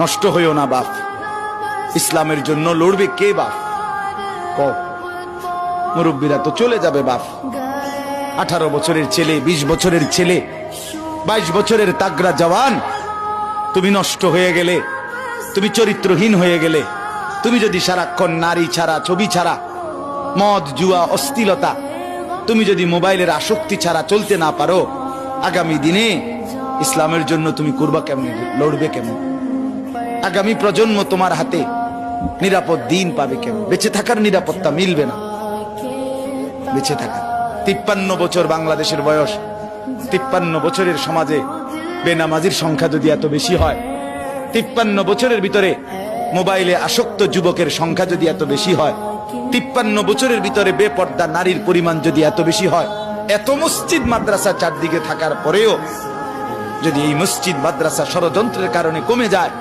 নষ্ট হইও না বাপ। ইসলামের জন্য লড়বে কে বাপ? মুরব্বীরা তো চলে যাবে বাপ। 18 বছরের ছেলে, 20 বছরের ছেলে, 22 বছরের তাগড়া জওয়ান, তুমি নষ্ট হয়ে গেলে, তুমি চরিত্রহীন হয়ে গেলে, তুমি যদি সারাক্ষণ নারী ছাড়া, ছবি ছাড়া, মদ জুয়া অশ্লীলতা, তুমি যদি মোবাইলের আসক্তি ছাড়া চলতে না পারো, আগামী দিনে ইসলামের জন্য তুমি করবা কেমন, লড়বে কেমন? আগামী প্রজন্ম তোমার হাতে নিরাপদ দিন পাবে কেমন? বেঁচে থাকার নিরাপত্তা মিলবে না। বেঁচে থাকা 53 বছর বাংলাদেশের বয়স, 53 বছরের সমাজে বেনামাজির সংখ্যা যদি এত বেশি হয়, 53 বছরের ভিতরে মোবাইলে আসক্ত যুবকের সংখ্যা যদি এত বেশি হয়, 53 বছরের ভিতরে বেপর্দা নারীর পরিমাণ যদি এত বেশি হয়, এত মসজিদ মাদ্রাসা চারদিকে থাকার পরেও যদি এই মসজিদ মাদ্রাসা ষড়যন্ত্রের কারণে কমে যায়,